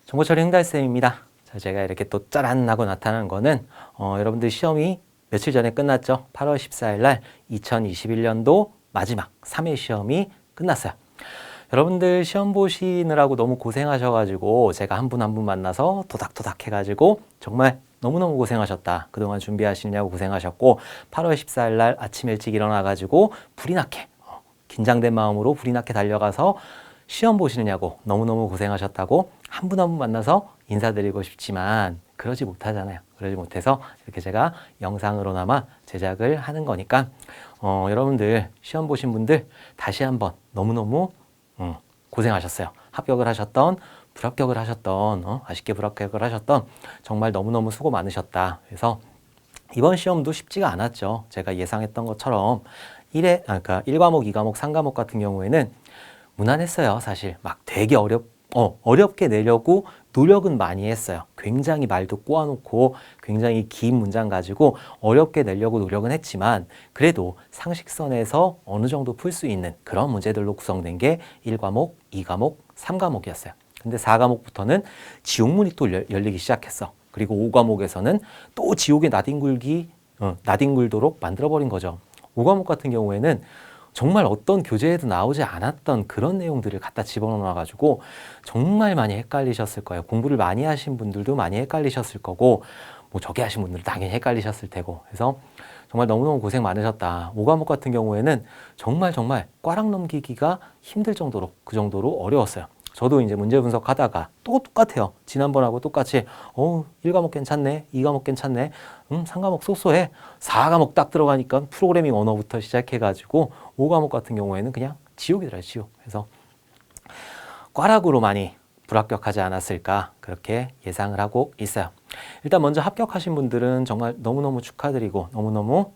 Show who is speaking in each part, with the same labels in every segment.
Speaker 1: 정보처리 흥달쌤입니다. 자, 제가 이렇게 또 짜란 하고 나타난 거는 여러분들 시험이 며칠 전에 끝났죠. 8월 14일 날 2021년도 마지막 3회 시험이 끝났어요. 여러분들 시험 보시느라고 너무 고생하셔가지고 제가 한 분 한 분 만나서 도닥도닥 해가지고 정말 너무너무 고생하셨다. 그동안 준비하시느냐고 고생하셨고 8월 14일 날 아침 일찍 일어나가지고 불이 나게 긴장된 마음으로 불이 나게 달려가서 시험 보시느냐고 너무너무 고생하셨다고 한 분 한 분 만나서 인사드리고 싶지만 그러지 못하잖아요. 그러지 못해서 이렇게 제가 영상으로나마 제작을 하는 거니까 여러분들 시험 보신 분들 다시 한번 너무너무 고생하셨어요. 합격을 하셨던 불합격을 하셨던 아쉽게 불합격을 하셨던 정말 너무너무 수고 많으셨다. 그래서 이번 시험도 쉽지가 않았죠. 제가 예상했던 것처럼 그러니까 1과목, 2과목, 3과목 같은 경우에는 무난했어요. 사실 막 되게 어렵게 내려고 노력은 많이 했어요. 굉장히 말도 꼬아놓고 굉장히 긴 문장 가지고 어렵게 내려고 노력은 했지만 그래도 상식선에서 어느 정도 풀 수 있는 그런 문제들로 구성된 게 1과목, 2과목, 3과목이었어요. 근데 4과목부터는 지옥문이 또 열리기 시작했어. 그리고 5과목에서는 또 지옥의 나뒹굴도록 만들어버린 거죠. 5과목 같은 경우에는 정말 어떤 교재에도 나오지 않았던 그런 내용들을 갖다 집어넣어가지고 정말 많이 헷갈리셨을 거예요. 공부를 많이 하신 분들도 많이 헷갈리셨을 거고 뭐 적게 하신 분들은 당연히 헷갈리셨을 테고 그래서 정말 너무너무 고생 많으셨다. 5과목 같은 경우에는 정말 꽈락 넘기기가 힘들 정도로 그 정도로 어려웠어요. 저도 이제 문제 분석하다가 또 똑같아요. 지난번하고 똑같이 1과목 괜찮네, 2과목 괜찮네, 3과목 쏘쏘해, 4과목 딱 들어가니까 프로그래밍 언어부터 시작해가지고 5과목 같은 경우에는 그냥 지옥이더라고요, 지옥. 그래서 꽈락으로 많이 불합격하지 않았을까 그렇게 예상을 하고 있어요. 일단 먼저 합격하신 분들은 정말 너무너무 축하드리고 너무너무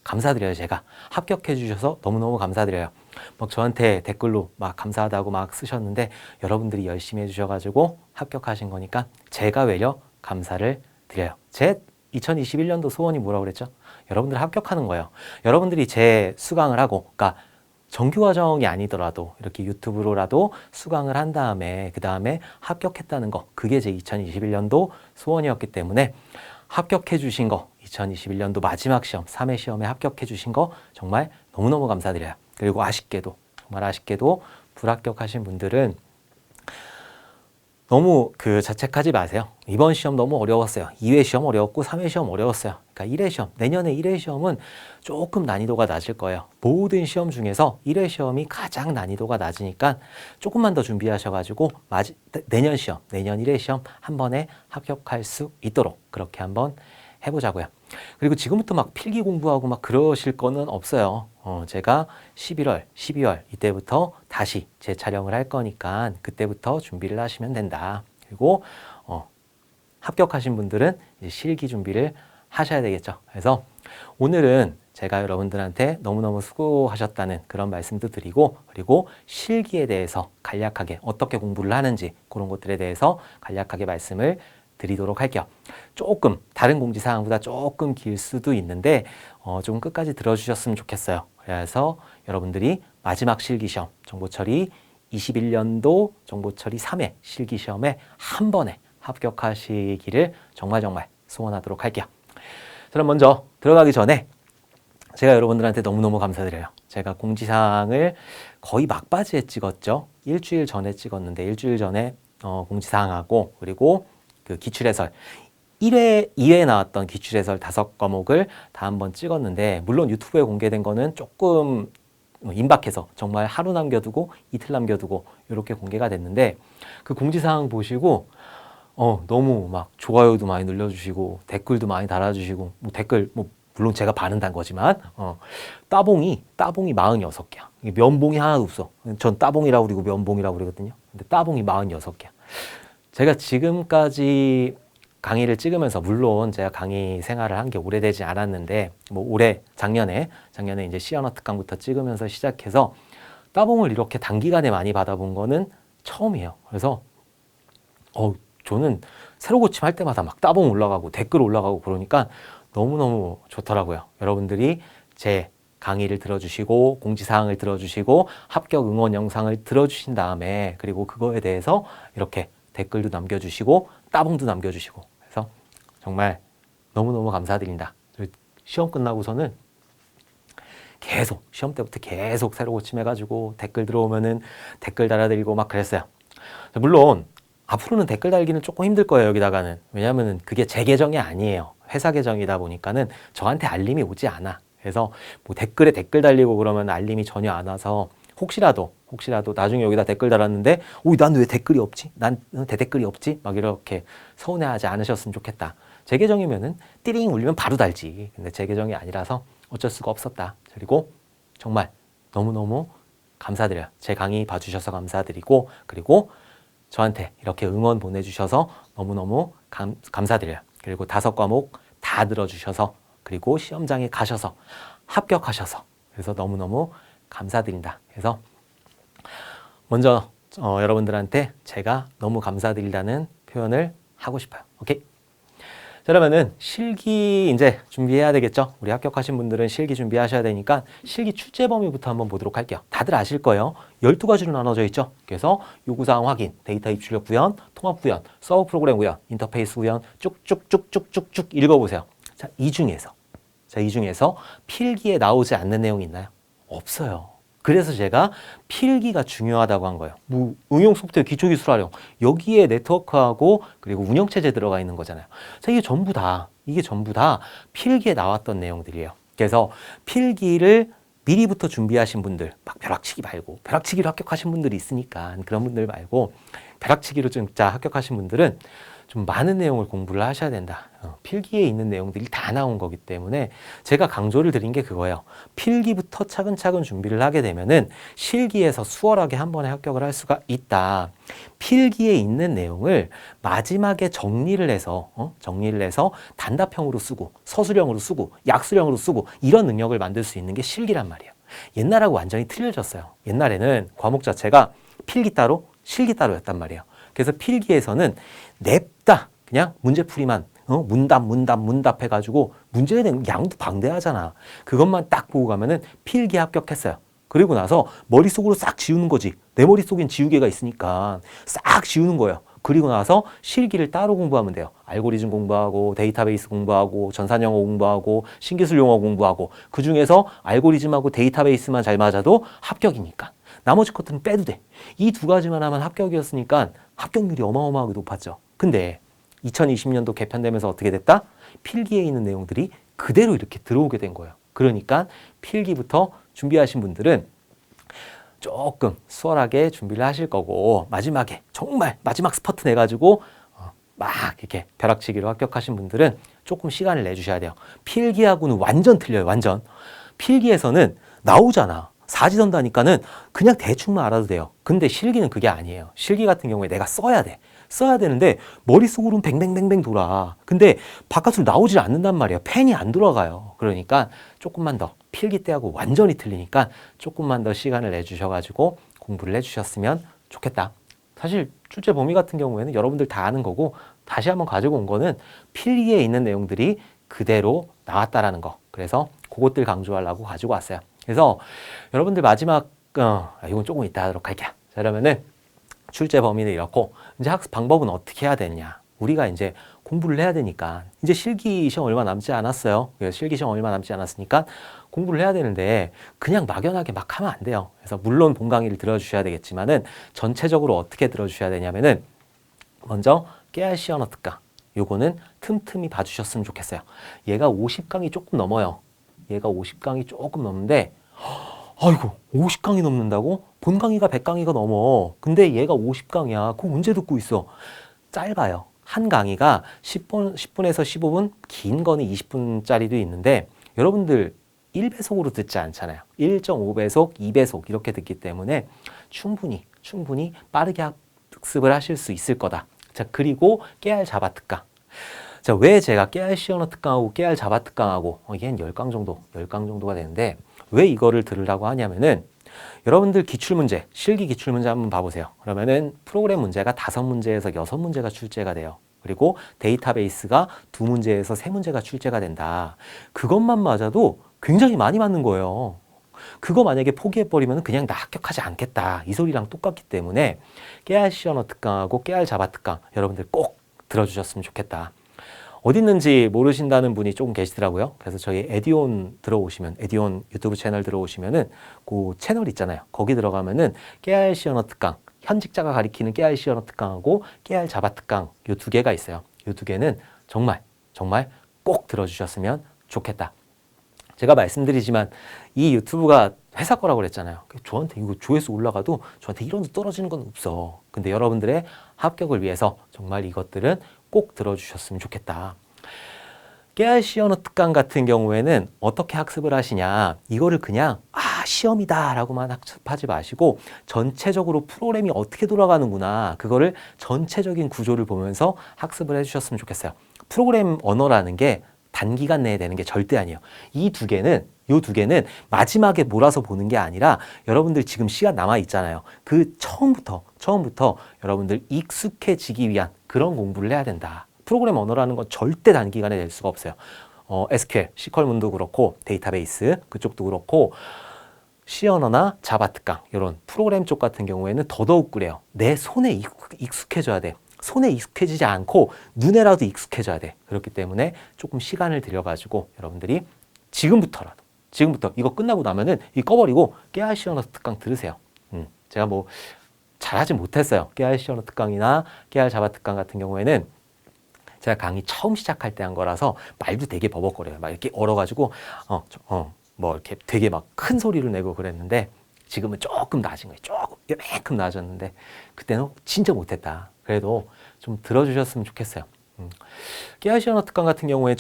Speaker 1: 감사드려요. 제가 합격해 주셔서 너무너무 감사드려요. 막 저한테 댓글로 막 감사하다고 막 쓰셨는데 여러분들이 열심히 해주셔가지고 합격하신 거니까 제가 외려 감사를 드려요. 제 2021년도 소원이 뭐라고 그랬죠? 여러분들 합격하는 거예요. 여러분들이 제 수강을 하고 그러니까 정규과정이 아니더라도 이렇게 유튜브로라도 수강을 한 다음에 그 다음에 합격했다는 거 그게 제 2021년도 소원이었기 때문에 합격해 주신 거 2021년도 마지막 시험 3회 시험에 합격해 주신 거 정말 너무너무 감사드려요. 그리고 아쉽게도 정말 아쉽게도 불합격하신 분들은 너무 자책하지 마세요. 이번 시험 너무 어려웠어요. 2회 시험 어려웠고 3회 시험 어려웠어요. 그러니까 1회 시험, 내년에 1회 시험은 조금 난이도가 낮을 거예요. 모든 시험 중에서 1회 시험이 가장 난이도가 낮으니까 조금만 더 준비하셔가지고 내년 시험, 내년 1회 시험 한 번에 합격할 수 있도록 그렇게 한번 해보자고요. 그리고 지금부터 막 필기 공부하고 막 그러실 거는 없어요. 제가 11월, 12월 이때부터 다시 재촬영을 할 거니까 그때부터 준비를 하시면 된다. 그리고 합격하신 분들은 이제 실기 준비를 하셔야 되겠죠. 그래서 오늘은 제가 여러분들한테 너무너무 수고하셨다는 그런 말씀도 드리고 그리고 실기에 대해서 간략하게 어떻게 공부를 하는지 그런 것들에 대해서 간략하게 말씀을 드리도록 할게요. 조금 다른 공지사항보다 조금 길 수도 있는데 좀 끝까지 들어주셨으면 좋겠어요. 그래서 여러분들이 마지막 실기시험 정보처리 21년도 정보처리 3회 실기시험에 한 번에 합격하시기를 정말 소원하도록 할게요. 그럼 먼저 들어가기 전에 제가 여러분들한테 너무너무 감사드려요. 제가 공지사항을 거의 막바지에 찍었죠. 일주일 전에 찍었는데 일주일 전에 공지사항하고 그리고 그 기출해설 1회, 2회 나왔던 기출해설 5과목을 다 한번 찍었는데 물론 유튜브에 공개된 거는 조금 임박해서 정말 하루 남겨두고 이틀 남겨두고 이렇게 공개가 됐는데 그 공지사항 보시고 너무 막 좋아요도 많이 눌러주시고 댓글도 많이 달아주시고 뭐 댓글 물론 제가 반은단 거지만 따봉이 46개야. 면봉이 하나도 없어. 전 따봉이라고 그러고 면봉이라고 그러거든요. 근데 따봉이 46개야. 제가 지금까지 강의를 찍으면서 물론 제가 강의 생활을 한 게 오래되지 않았는데 뭐 작년에 이제 C 언어 특강부터 찍으면서 시작해서 따봉을 이렇게 단기간에 많이 받아본 거는 처음이에요. 그래서 저는 새로 고침할 때마다 막 따봉 올라가고 댓글 올라가고 그러니까 너무너무 좋더라고요. 여러분들이 제 강의를 들어주시고 공지사항을 들어주시고 합격 응원 영상을 들어주신 다음에 그리고 그거에 대해서 이렇게 댓글도 남겨주시고 따봉도 남겨주시고 그래서 정말 너무너무 감사드립니다. 시험 끝나고서는 계속 시험 때부터 계속 새로 고침해가지고 댓글 들어오면은 댓글 달아드리고 막 그랬어요. 물론 앞으로는 댓글 달기는 조금 힘들 거예요. 여기다가는. 왜냐하면 그게 제 계정이 아니에요. 회사 계정이다 보니까는 저한테 알림이 오지 않아. 그래서 뭐 댓글에 댓글 달리고 그러면 알림이 전혀 안 와서 혹시라도 나중에 여기다 댓글 달았는데 난 왜 댓글이 없지? 난 대댓글이 없지? 막 이렇게 서운해하지 않으셨으면 좋겠다. 제 계정이면은 띠링 울리면 바로 달지. 근데 제 계정이 아니라서 어쩔 수가 없었다. 그리고 정말 너무너무 감사드려요. 제 강의 봐주셔서 감사드리고 그리고 저한테 이렇게 응원 보내주셔서 너무너무 감사드려요. 그리고 5과목 다 들어주셔서 그리고 시험장에 가셔서 합격하셔서 그래서 너무너무 감사드린다. 그래서 먼저 여러분들한테 제가 너무 감사드리다는 표현을 하고 싶어요. 오케이? 자, 그러면은 실기 이제 준비해야 되겠죠? 우리 합격하신 분들은 실기 준비하셔야 되니까 실기 출제 범위부터 한번 보도록 할게요. 다들 아실 거예요. 12가지로 나눠져 있죠? 그래서 요구사항 확인, 데이터 입출력 구현, 통합 구현, 서브 프로그램 구현, 인터페이스 구현 쭉쭉쭉쭉쭉쭉 읽어보세요. 자, 이 중에서 필기에 나오지 않는 내용이 있나요? 없어요. 그래서 제가 필기가 중요하다고 한 거예요. 뭐 응용 소프트웨어 기초기술 활용 여기에 네트워크하고 그리고 운영체제 들어가 있는 거잖아요. 자, 이게 전부 다 필기에 나왔던 내용들이에요. 그래서 필기를 미리부터 준비하신 분들 막 벼락치기 말고 벼락치기로 합격하신 분들이 있으니까 그런 분들 말고 벼락치기로 진짜 합격하신 분들은 좀 많은 내용을 공부를 하셔야 된다. 필기에 있는 내용들이 다 나온 거기 때문에 제가 강조를 드린 게 그거예요. 필기부터 차근차근 준비를 하게 되면은 실기에서 수월하게 한 번에 합격을 할 수가 있다. 필기에 있는 내용을 마지막에 정리를 해서 단답형으로 쓰고 서술형으로 쓰고 약술형으로 쓰고 이런 능력을 만들 수 있는 게 실기란 말이에요. 옛날하고 완전히 틀려졌어요. 옛날에는 과목 자체가 필기 따로 실기 따로였단 말이에요. 그래서 필기에서는 냅다 그냥 문제풀이만 문답 해가지고 문제에 대한 양도 방대하잖아. 그것만 딱 보고 가면은 필기 합격했어요. 그리고 나서 머릿속으로 싹 지우는 거지. 내 머릿속엔 지우개가 있으니까 싹 지우는 거예요. 그리고 나서 실기를 따로 공부하면 돼요. 알고리즘 공부하고 데이터베이스 공부하고 전산영어 공부하고 신기술 용어 공부하고 그중에서 알고리즘하고 데이터베이스만 잘 맞아도 합격이니까. 나머지 것들은 빼도 돼. 이 2가지만 하면 합격이었으니까 합격률이 어마어마하게 높았죠. 근데 2020년도 개편되면서 어떻게 됐다? 필기에 있는 내용들이 그대로 이렇게 들어오게 된 거예요. 그러니까 필기부터 준비하신 분들은 조금 수월하게 준비를 하실 거고 마지막에 정말 마지막 스퍼트 내가지고 막 이렇게 벼락치기로 합격하신 분들은 조금 시간을 내주셔야 돼요. 필기하고는 완전 틀려요. 완전. 필기에서는 나오잖아. 사지선다니까는 그냥 대충만 알아도 돼요. 근데 실기는 그게 아니에요. 실기 같은 경우에 내가 써야 돼. 써야 되는데 머릿속으로는 뱅뱅뱅뱅 돌아. 근데 바깥으로 나오질 않는단 말이에요. 펜이 안 돌아가요. 그러니까 조금만 더 필기 때하고 완전히 틀리니까 조금만 더 시간을 내주셔가지고 공부를 해주셨으면 좋겠다. 사실 출제 범위 같은 경우에는 여러분들 다 아는 거고 다시 한번 가지고 온 거는 필기에 있는 내용들이 그대로 나왔다라는 거. 그래서 그것들 강조하려고 가지고 왔어요. 그래서 여러분들 마지막 이건 조금 이따 하도록 할게요. 자, 그러면은 출제 범위는 이렇고 이제 학습 방법은 어떻게 해야 되냐? 우리가 이제 공부를 해야 되니까 이제 실기 시험 얼마 남지 않았어요. 그래서 실기 시험 얼마 남지 않았으니까 공부를 해야 되는데 그냥 막연하게 막 하면 안 돼요. 그래서 물론 본 강의를 들어주셔야 되겠지만은 전체적으로 어떻게 들어주셔야 되냐면은 먼저 깨알씨 언어 특강 요거는 틈틈이 봐주셨으면 좋겠어요. 얘가 50강이 조금 넘어요. 얘가 50강이 조금 넘는데 아이고 50강이 넘는다고? 본 강의가 100강이가 넘어. 근데 얘가 50강이야. 그거 언제 듣고 있어? 짧아요. 한 강의가 10분에서 15분, 긴 거는 20분짜리도 있는데 여러분들 1배속으로 듣지 않잖아요. 1.5배속, 2배속 이렇게 듣기 때문에 충분히 빠르게 학습을 하실 수 있을 거다. 자, 그리고 깨알 자바 특강. 자, 왜 제가 깨알 시언어 특강하고 깨알 자바 특강하고 이게 한 10강 정도가 되는데 왜 이거를 들으라고 하냐면은 여러분들 기출문제, 실기 기출문제 한번 봐보세요. 그러면은 프로그램 문제가 5문제에서 6문제가 출제가 돼요. 그리고 데이터베이스가 2문제에서 3문제가 출제가 된다. 그것만 맞아도 굉장히 많이 맞는 거예요. 그거 만약에 포기해버리면 그냥 나 합격하지 않겠다. 이 소리랑 똑같기 때문에 깨알 C 언어 특강하고 깨알 자바 특강 여러분들 꼭 들어주셨으면 좋겠다. 어디 있는지 모르신다는 분이 조금 계시더라고요. 그래서 저희 에듀온 들어오시면, 에듀온 유튜브 채널 들어오시면은 그 채널 있잖아요. 거기 들어가면은 깨알 C 언어 특강, 현직자가 가리키는 깨알 C 언어 특강하고 깨알 자바 특강 요 두 개가 있어요. 요 두 개는 정말 꼭 들어주셨으면 좋겠다. 제가 말씀드리지만 이 유튜브가 회사 거라고 그랬잖아요. 저한테 이거 조회수 올라가도 저한테 1원도 떨어지는 건 없어. 근데 여러분들의 합격을 위해서 정말 이것들은 꼭 들어주셨으면 좋겠다. 깨알 C 언어 특강 같은 경우에는 어떻게 학습을 하시냐, 이거를 그냥 시험이다 라고만 학습하지 마시고 전체적으로 프로그램이 어떻게 돌아가는구나, 그거를 전체적인 구조를 보면서 학습을 해주셨으면 좋겠어요. 프로그램 언어라는 게 단기간 내에 되는 게 절대 아니에요. 이 두 개는 마지막에 몰아서 보는 게 아니라 여러분들 지금 시간 남아 있잖아요. 그 처음부터 여러분들 익숙해지기 위한 그런 공부를 해야 된다. 프로그램 언어라는 건 절대 단기간에 될 수가 없어요. SQL, 시퀄문도 그렇고 데이터베이스 그쪽도 그렇고 C 언어나 자바 특강 이런 프로그램 쪽 같은 경우에는 더더욱 그래요. 내 손에 익숙해져야 돼. 손에 익숙해지지 않고 눈에라도 익숙해져야 돼. 그렇기 때문에 조금 시간을 들여가지고 여러분들이 지금부터 이거 끝나고 나면은 이 꺼버리고 깨알 C 언어 특강 들으세요. 제가 뭐 잘하지 못했어요. 깨알 C 언어 특강이나 깨알 자바 특강 같은 경우에는 제가 강의 처음 시작할 때 한 거라서 말도 되게 버벅거려요. 막 이렇게 얼어가지고 뭐 이렇게 되게 막 큰 소리를 내고 그랬는데 지금은 조금 나아진 거예요. 조금 요만큼 나아졌는데 그때는 진짜 못했다. 그래도 좀 들어주셨으면 좋겠어요. 깨알 C 언어 특강 같은 경우에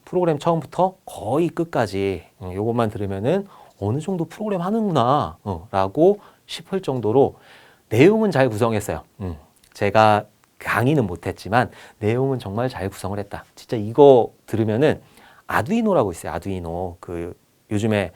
Speaker 1: 프로그램 처음부터 거의 끝까지 요것만 들으면은 어느 정도 프로그램 하는구나 라고 싶을 정도로 내용은 잘 구성했어요. 제가 강의는 못했지만 내용은 정말 잘 구성을 했다. 진짜 이거 들으면은 아두이노라고 있어요. 아두이노. 그 요즘에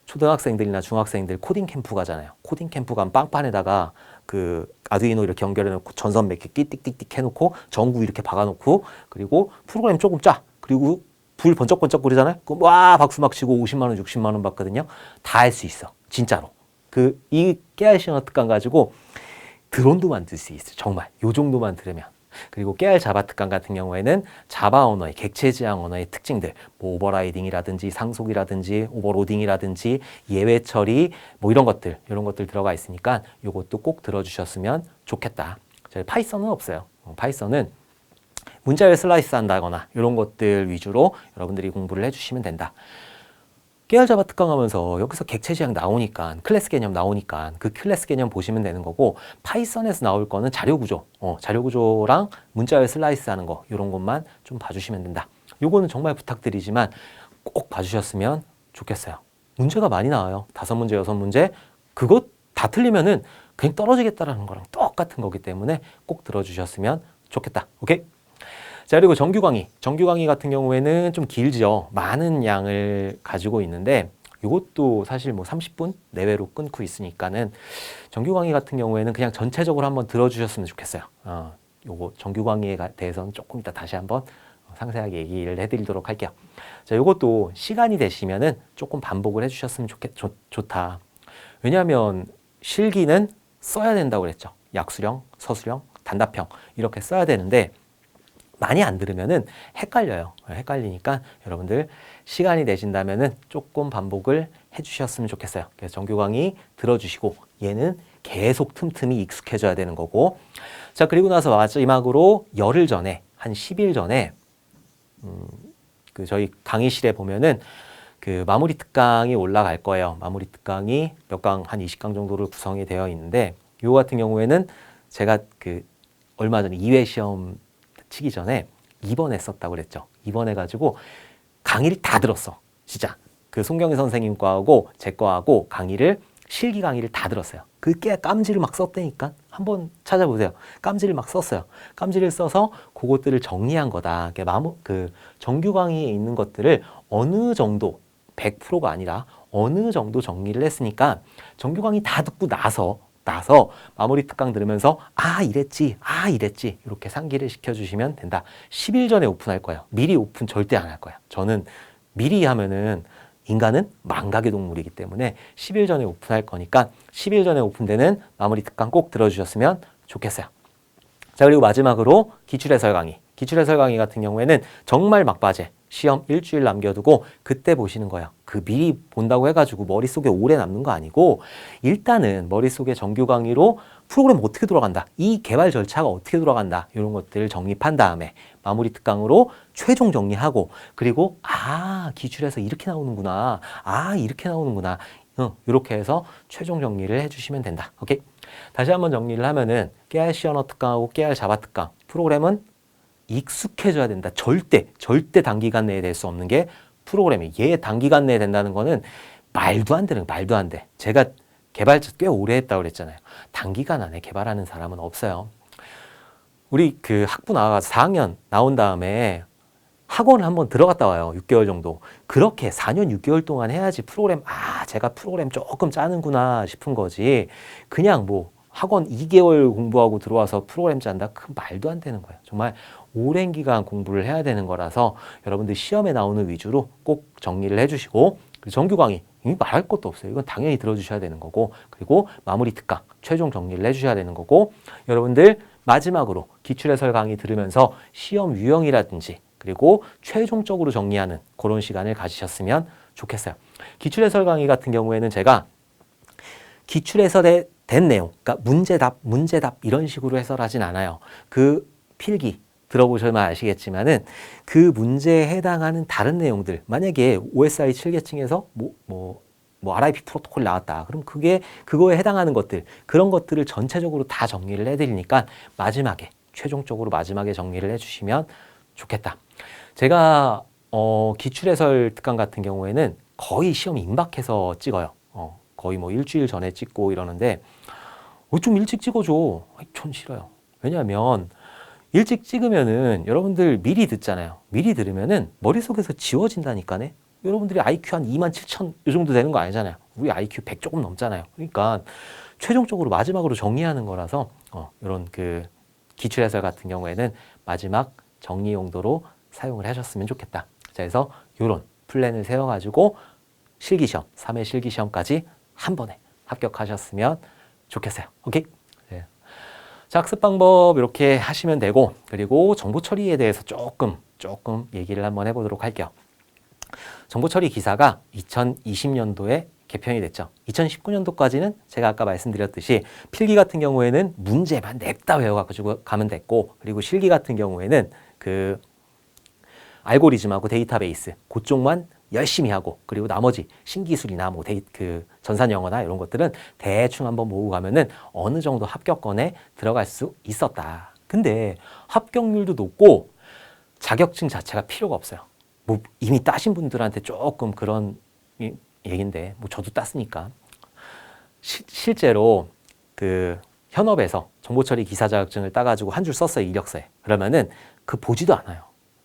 Speaker 1: 초등학생들이나 중학생들 코딩 캠프 가잖아요. 코딩 캠프 가면 빵판에다가 그 아두이노 이렇게 연결해 놓고 전선 몇 개 띡띡띡 해놓고 전구 이렇게 박아놓고 그리고 프로그램 조금 짜. 그리고 불 번쩍번쩍 거리잖아요. 그럼 와 박수 막 치고 50만 원, 60만 원 받거든요. 다 할 수 있어. 진짜로. 이 깨알 C 언어 특강 가지고 드론도 만들 수 있어요. 정말 요 정도만 들으면. 그리고 깨알 자바 특강 같은 경우에는 자바 언어의 객체 지향 언어의 특징들, 뭐 오버라이딩이라든지 상속이라든지 오버로딩이라든지 예외 처리 뭐 이런 것들 들어가 있으니까 요것도 꼭 들어주셨으면 좋겠다. 저희 파이썬은 없어요. 파이썬은 문자열 슬라이스 한다거나 이런 것들 위주로 여러분들이 공부를 해주시면 된다. 깨알 자바 특강 하면서 여기서 객체 지향 나오니까 클래스 개념 나오니까 그 클래스 개념 보시면 되는 거고 파이썬에서 나올 거는 자료 구조, 자료 구조랑 문자열 슬라이스 하는 거 이런 것만 좀 봐주시면 된다. 요거는 정말 부탁드리지만 꼭 봐주셨으면 좋겠어요. 문제가 많이 나와요. 5문제, 6문제 그것 다 틀리면은 그냥 떨어지겠다라는 거랑 똑같은 거기 때문에 꼭 들어주셨으면 좋겠다. 오케이? 자, 그리고 정규 강의 같은 경우에는 좀 길죠. 많은 양을 가지고 있는데 이것도 사실 뭐 30분 내외로 끊고 있으니까는 정규 강의 같은 경우에는 그냥 전체적으로 한번 들어주셨으면 좋겠어요. 요거 정규 강의에 대해서는 조금 이따 다시 한번 상세하게 얘기를 해드리도록 할게요. 자, 요것도 시간이 되시면은 조금 반복을 해주셨으면 좋다. 왜냐하면 실기는 써야 된다고 그랬죠. 약수령, 서술형, 단답형 이렇게 써야 되는데 많이 안 들으면은 헷갈려요. 헷갈리니까 여러분들 시간이 되신다면은 조금 반복을 해주셨으면 좋겠어요. 그래서 정규 강의 들어주시고 얘는 계속 틈틈이 익숙해져야 되는 거고. 자, 그리고 나서 마지막으로 열흘 전에 한 10일 전에 그 저희 강의실에 보면은 그 마무리 특강이 올라갈 거예요. 마무리 특강이 몇 강, 한 20강 정도로 구성이 되어 있는데 요 같은 경우에는 제가 그 얼마 전에 2회 시험 치기 전에 입원했었다고 그랬죠. 입원해가지고 강의를 다 들었어. 진짜. 그 송경희 선생님 거하고 제 거하고 실기 강의를 다 들었어요. 그게 깜지를 막 썼다니까. 한번 찾아보세요. 깜지를 막 썼어요. 깜지를 써서 그것들을 정리한 거다. 그 정규 강의에 있는 것들을 어느 정도 100%가 아니라 어느 정도 정리를 했으니까 정규 강의 다 듣고 나서 마무리 특강 들으면서 이랬지 이렇게 상기를 시켜주시면 된다. 10일 전에 오픈할 거예요. 미리 오픈 절대 안 할 거예요. 저는 미리 하면은 인간은 망각의 동물이기 때문에 10일 전에 오픈할 거니까 10일 전에 오픈되는 마무리 특강 꼭 들어주셨으면 좋겠어요. 자, 그리고 마지막으로 기출해설 강의. 기출해설 강의 같은 경우에는 정말 막바제, 시험 일주일 남겨두고 그때 보시는 거예요. 그 미리 본다고 해가지고 머릿속에 오래 남는 거 아니고 일단은 머릿속에 정규 강의로 프로그램 어떻게 돌아간다, 이 개발 절차가 어떻게 돌아간다, 이런 것들을 정립한 다음에 마무리 특강으로 최종 정리하고, 그리고 기출해서 이렇게 나오는구나, 이렇게 나오는구나, 이렇게 해서 최종 정리를 해주시면 된다. 오케이? 다시 한번 정리를 하면은 깨알 C언어 특강하고 깨알 자바 특강 프로그램은 익숙해져야 된다. 절대 단기간 내에 될 수 없는 게 프로그램이. 얘 단기간 내에 된다는 거는 말도 안 되는, 말도 안 돼. 제가 개발 꽤 오래 했다고 그랬잖아요. 단기간 안에 개발하는 사람은 없어요. 우리 그 학부 나와서 4학년 나온 다음에 학원을 한번 들어갔다 와요. 6개월 정도. 그렇게 4년 6개월 동안 해야지 프로그램, 제가 프로그램 조금 짜는구나 싶은 거지. 그냥 뭐 학원 2개월 공부하고 들어와서 프로그램 짠다? 그 말도 안 되는 거예요. 정말 오랜 기간 공부를 해야 되는 거라서 여러분들 시험에 나오는 위주로 꼭 정리를 해주시고, 정규 강의 이미 말할 것도 없어요. 이건 당연히 들어주셔야 되는 거고, 그리고 마무리 특강 최종 정리를 해주셔야 되는 거고, 여러분들 마지막으로 기출해설 강의 들으면서 시험 유형이라든지 그리고 최종적으로 정리하는 그런 시간을 가지셨으면 좋겠어요. 기출해설 강의 같은 경우에는 제가 기출해설에 된 내용, 그러니까 문제답 이런 식으로 해설하진 않아요. 그 필기 들어보시면 아시겠지만은 그 문제에 해당하는 다른 내용들, 만약에 OSI 7계층에서 RIP 프로토콜 나왔다. 그럼 그거에 해당하는 것들, 그런 것들을 전체적으로 다 정리를 해드리니까 마지막에, 최종적으로 마지막에 정리를 해주시면 좋겠다. 제가 기출해설 특강 같은 경우에는 거의 시험 임박해서 찍어요. 거의 뭐 일주일 전에 찍고 이러는데 좀 일찍 찍어줘. 전 싫어요. 왜냐하면 일찍 찍으면은 여러분들 미리 듣잖아요. 미리 들으면은 머릿속에서 지워진다니까네. 여러분들이 IQ 한 27,000 이 정도 되는 거 아니잖아요. 우리 IQ 100 조금 넘잖아요. 그러니까 최종적으로 마지막으로 정리하는 거라서 이런 그 기출해설 같은 경우에는 마지막 정리 용도로 사용을 하셨으면 좋겠다. 자, 그래서 이런 플랜을 세워가지고 실기시험, 3회 실기시험까지 한 번에 합격하셨으면 좋겠어요. 오케이? 네. 자, 학습 방법 이렇게 하시면 되고, 그리고 정보 처리에 대해서 조금 얘기를 한번 해보도록 할게요. 정보 처리 기사가 2020년도에 개편이 됐죠. 2019년도까지는 제가 아까 말씀드렸듯이 필기 같은 경우에는 문제만 냅다 외워가지고 가면 됐고, 그리고 실기 같은 경우에는 그 알고리즘하고 데이터베이스 그쪽만 열심히 하고, 그리고 나머지 신기술이나 그 전산 영어나 이런 것들은 대충 한번 모으고 가면은 어느 정도 합격권에 들어갈 수 있었다. 근데 합격률도 높고 자격증 자체가 필요가 없어요. 이미 따신 분들한테 조금 그런 얘긴데, 저도 땄으니까. 실제로 그 현업에서 정보처리 기사 자격증을 따가지고 한 줄 썼어요, 이력서에. 그러면은 그 보지도 않아요.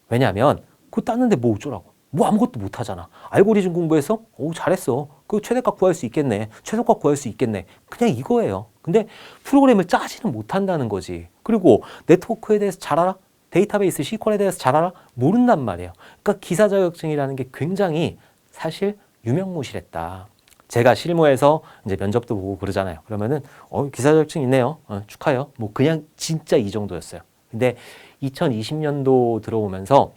Speaker 1: 왜냐하면 그거 땄는데 뭐 어쩌라고. 아무것도 못하잖아. 알고리즘 공부해서 잘했어. 그 최대값 구할 수 있겠네. 최소값 구할 수 있겠네. 그냥 이거예요. 근데 프로그램을 짜지는 못한다는 거지. 그리고 네트워크에 대해서 잘 알아? 데이터베이스 SQL에 대해서 잘 알아? 모른단 말이에요. 그러니까 기사 자격증이라는 게 굉장히 사실 유명무실했다. 제가 실무에서 이제 면접도 보고 그러잖아요. 그러면은 기사 자격증 있네요. 축하해요. 그냥 진짜 이 정도였어요. 근데 2020년도 들어오면서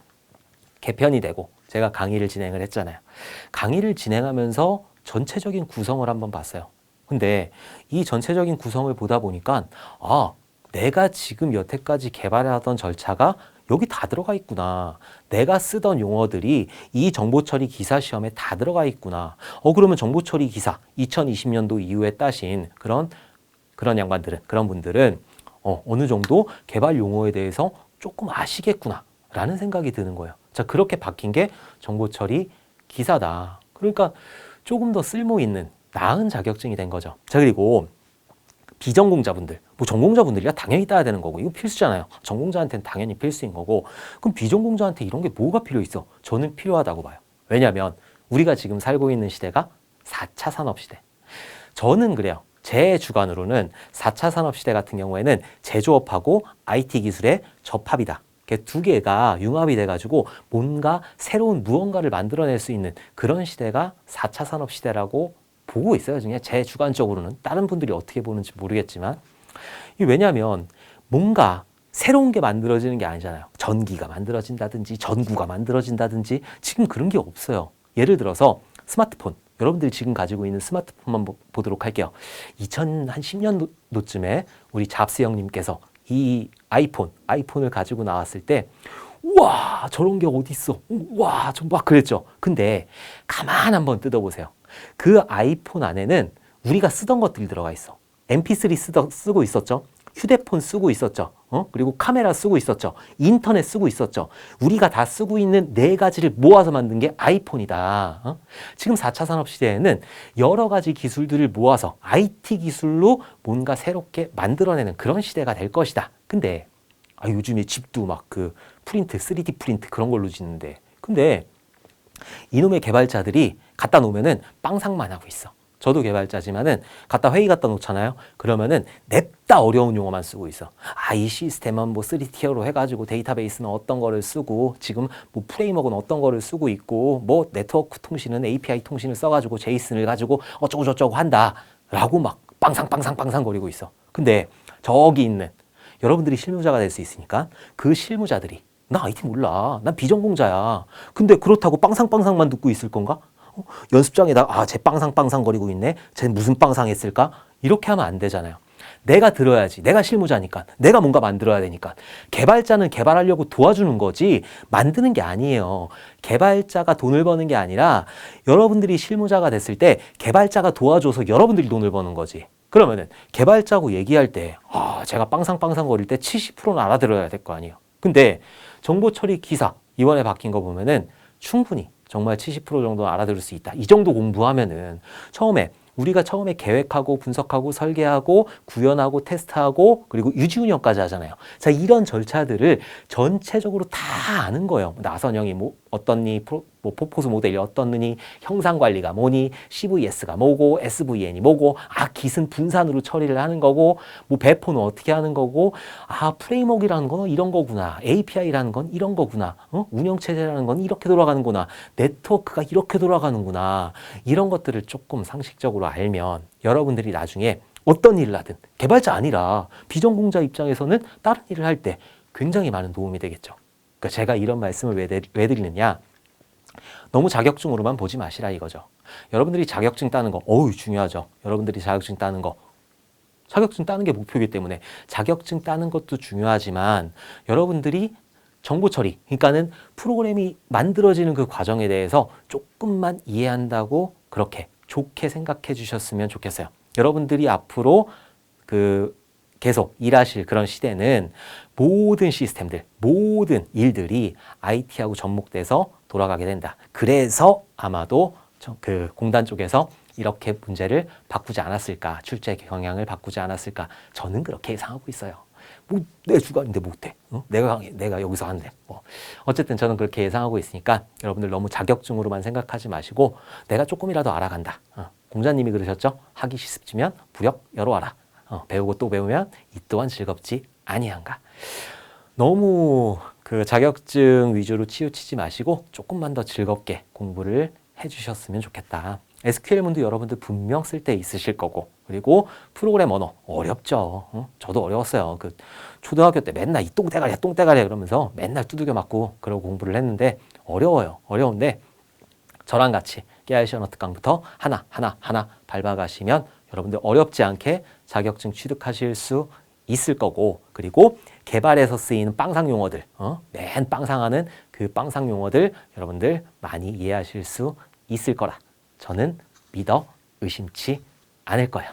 Speaker 1: 개편이 되고 제가 강의를 진행을 했잖아요. 강의를 진행하면서 전체적인 구성을 한번 봤어요. 근데 이 전체적인 구성을 보다 보니까 내가 지금 여태까지 개발하던 절차가 여기 다 들어가 있구나. 내가 쓰던 용어들이 이 정보처리 기사 시험에 다 들어가 있구나. 그러면 정보처리 기사 2020년도 이후에 따신 그런 양반들은, 그런 분들은 어느 정도 개발 용어에 대해서 조금 아시겠구나 라는 생각이 드는 거예요. 자, 그렇게 바뀐 게 정보처리 기사다. 그러니까 조금 더 쓸모 있는 나은 자격증이 된 거죠. 자, 그리고 비전공자분들, 전공자분들이야 당연히 따야 되는 거고, 이거 필수잖아요. 전공자한테는 당연히 필수인 거고, 그럼 비전공자한테 이런 게 뭐가 필요 있어? 저는 필요하다고 봐요. 왜냐하면 우리가 지금 살고 있는 시대가 4차 산업시대. 저는 그래요. 제 주관으로는 4차 산업시대 같은 경우에는 제조업하고 IT 기술의 접합이다. 두 개가 융합이 돼가지고 뭔가 새로운 무언가를 만들어낼 수 있는 그런 시대가 4차 산업시대라고 보고 있어요. 그냥 제 주관적으로는. 다른 분들이 어떻게 보는지 모르겠지만. 왜냐하면 뭔가 새로운 게 만들어지는 게 아니잖아요. 전기가 만들어진다든지 전구가 만들어진다든지 지금 그런 게 없어요. 예를 들어서 스마트폰. 여러분들이 지금 가지고 있는 스마트폰만 보도록 할게요. 2010년도쯤에 우리 잡스 형님께서 이 아이폰을 가지고 나왔을 때 우와 저런 게 어딨어. 우와 좀 막 그랬죠. 근데 가만 한번 뜯어보세요. 그 아이폰 안에는 우리가 쓰던 것들이 들어가 있어. MP3 쓰고 있었죠. 휴대폰 쓰고 있었죠. 그리고 카메라 쓰고 있었죠. 인터넷 쓰고 있었죠. 우리가 다 쓰고 있는 네 가지를 모아서 만든 게 아이폰이다. 지금 4차 산업시대에는 여러 가지 기술들을 모아서 IT 기술로 뭔가 새롭게 만들어내는 그런 시대가 될 것이다. 근데 요즘에 집도 막 그 프린트, 3D 프린트 그런 걸로 짓는데 근데 이놈의 개발자들이 갖다 놓으면은 빵상만 하고 있어. 저도 개발자지만은 회의 갖다 놓잖아요. 그러면은 냅다 어려운 용어만 쓰고 있어. 이 시스템은 뭐 3티어로 해가지고 데이터베이스는 어떤 거를 쓰고 지금 뭐 프레임워크는 어떤 거를 쓰고 있고 뭐 네트워크 통신은 API 통신을 써가지고 제이슨을 가지고 어쩌고 저쩌고 한다라고 막 빵상 거리고 있어. 근데 저기 있는 여러분들이 실무자가 될 수 있으니까 그 실무자들이 나 IT 몰라. 난 비전공자야. 근데 그렇다고 빵상만 듣고 있을 건가? 연습장에다가 쟤 빵상 거리고 있네. 쟤 무슨 빵상 했을까? 이렇게 하면 안 되잖아요. 내가 들어야지. 내가 실무자니까. 내가 뭔가 만들어야 되니까. 개발자는 개발하려고 도와주는 거지 만드는 게 아니에요. 개발자가 돈을 버는 게 아니라 여러분들이 실무자가 됐을 때 개발자가 도와줘서 여러분들이 돈을 버는 거지. 그러면은 개발자고 얘기할 때 제가 빵상 거릴 때 70%는 알아들어야 될 거 아니에요. 근데 정보 처리 기사 이번에 바뀐 거 보면은 충분히 정말 70% 정도 알아들을 수 있다. 이 정도 공부하면은 우리가 처음에 계획하고 분석하고 설계하고 구현하고 테스트하고 그리고 유지 운영까지 하잖아요. 자, 이런 절차들을 전체적으로 다 아는 거예요. 나선형이 뭐 어떻니, 포포스 모델이 어떻느니, 형상 관리가 뭐니, CVS가 뭐고, SVN이 뭐고, 깃은 분산으로 처리를 하는 거고, 뭐 배포는 어떻게 하는 거고, 프레임워크라는 건 이런 거구나, API라는 건 이런 거구나, 운영체제라는 건 이렇게 돌아가는구나, 네트워크가 이렇게 돌아가는구나, 이런 것들을 조금 상식적으로 알면 여러분들이 나중에 어떤 일을 하든 개발자 아니라 비전공자 입장에서는 다른 일을 할 때 굉장히 많은 도움이 되겠죠. 그러니까 제가 이런 말씀을 왜 드리느냐, 너무 자격증으로만 보지 마시라 이거죠. 여러분들이 자격증 따는 거 중요하죠. 여러분들이 자격증 따는 게 목표이기 때문에 자격증 따는 것도 중요하지만 여러분들이 정보 처리, 그러니까는 프로그램이 만들어지는 그 과정에 대해서 조금만 이해한다고 그렇게 좋게 생각해 주셨으면 좋겠어요. 여러분들이 앞으로 계속 일하실 그런 시대는 모든 시스템들, 모든 일들이 IT하고 접목돼서 돌아가게 된다. 그래서 아마도 공단 쪽에서 이렇게 문제를 바꾸지 않았을까, 출제 경향을 바꾸지 않았을까, 저는 그렇게 예상하고 있어요. 내 주관인데 못해. 내가 강해. 내가 여기서 한대. 어쨌든 저는 그렇게 예상하고 있으니까 여러분들 너무 자격증으로만 생각하지 마시고 내가 조금이라도 알아간다. 공자님이 그러셨죠? 하기 쉽지면 부력 여러와라. 배우고 또 배우면 이 또한 즐겁지 아니한가. 너무 자격증 위주로 치우치지 마시고 조금만 더 즐겁게 공부를 해주셨으면 좋겠다. SQL문도 여러분들 분명 쓸 때 있으실 거고, 그리고 프로그램 언어 어렵죠. 저도 어려웠어요. 초등학교 때 맨날 이 똥대가리야 그러면서 맨날 두들겨 맞고 그러고 공부를 했는데 어려워요. 어려운데 저랑 같이 깨알시언어 특강부터 하나 밟아가시면 여러분들 어렵지 않게 자격증 취득하실 수 있을 거고, 그리고 개발에서 쓰이는 빵상 용어들, 맨 빵상하는 그 빵상 용어들 여러분들 많이 이해하실 수 있을 거라 저는 믿어 의심치 않을 거예요.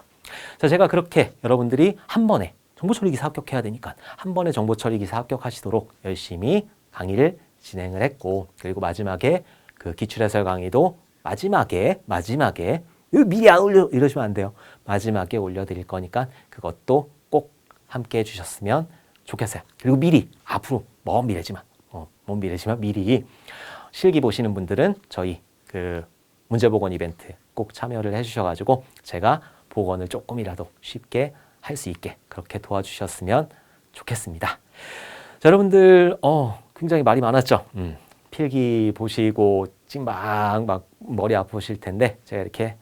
Speaker 1: 자, 제가 그렇게 여러분들이 한 번에 정보처리기사 합격해야 되니까 한 번에 정보처리기사 합격하시도록 열심히 강의를 진행을 했고, 그리고 마지막에 기출해설 강의도 마지막에 미리 안 올려 이러시면 안 돼요. 마지막에 올려드릴 거니까 그것도 꼭 함께 해주셨으면 좋겠어요. 그리고 미리 앞으로 먼 미래지만 미리 실기 보시는 분들은 저희 문제복원 이벤트 꼭 참여를 해주셔가지고 제가 복원을 조금이라도 쉽게 할 수 있게 그렇게 도와주셨으면 좋겠습니다. 자, 여러분들 굉장히 말이 많았죠. 필기 보시고 지금 막 머리 아프실 텐데 제가 이렇게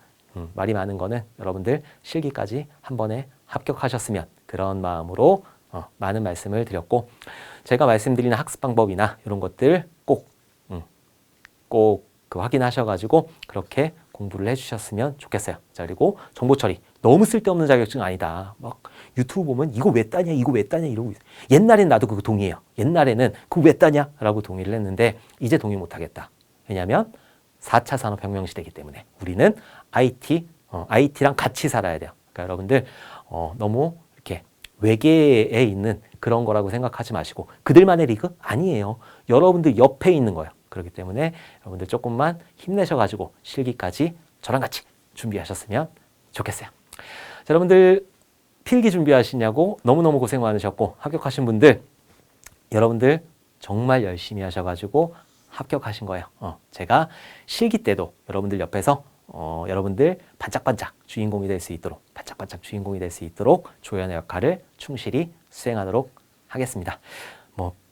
Speaker 1: 말이 많은 거는 여러분들 실기까지 한 번에 합격하셨으면 그런 마음으로 많은 말씀을 드렸고, 제가 말씀드리는 학습 방법이나 이런 것들 꼭 확인하셔가지고 그렇게 공부를 해주셨으면 좋겠어요. 자, 그리고 정보 처리 너무 쓸데없는 자격증 아니다. 막 유튜브 보면 이거 왜 따냐 이러고 있어요. 옛날엔 나도 그거 동의해요. 옛날에는 그거 왜 따냐 라고 동의를 했는데 이제 동의 못하겠다. 왜냐하면 4차 산업혁명 시대이기 때문에 우리는 IT랑 같이 살아야 돼요. 그러니까 여러분들 너무 이렇게 외계에 있는 그런 거라고 생각하지 마시고, 그들만의 리그 아니에요. 여러분들 옆에 있는 거예요. 그렇기 때문에 여러분들 조금만 힘내셔가지고 실기까지 저랑 같이 준비하셨으면 좋겠어요. 자, 여러분들 필기 준비하시냐고 너무너무 고생 많으셨고, 합격하신 분들 여러분들 정말 열심히 하셔가지고 합격하신 거예요. 제가 실기 때도 여러분들 옆에서 여러분들 반짝반짝 주인공이 될 수 있도록 조연의 역할을 충실히 수행하도록 하겠습니다.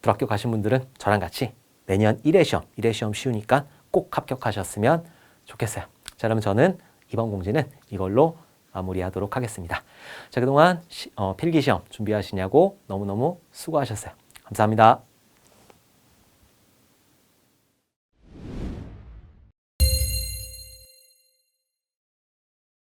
Speaker 1: 불합격 가신 분들은 저랑 같이 내년 1회 시험 쉬우니까 꼭 합격하셨으면 좋겠어요. 자, 그럼 저는 이번 공지는 이걸로 마무리하도록 하겠습니다. 자, 그동안 필기시험 준비하시냐고 너무너무 수고하셨어요. 감사합니다.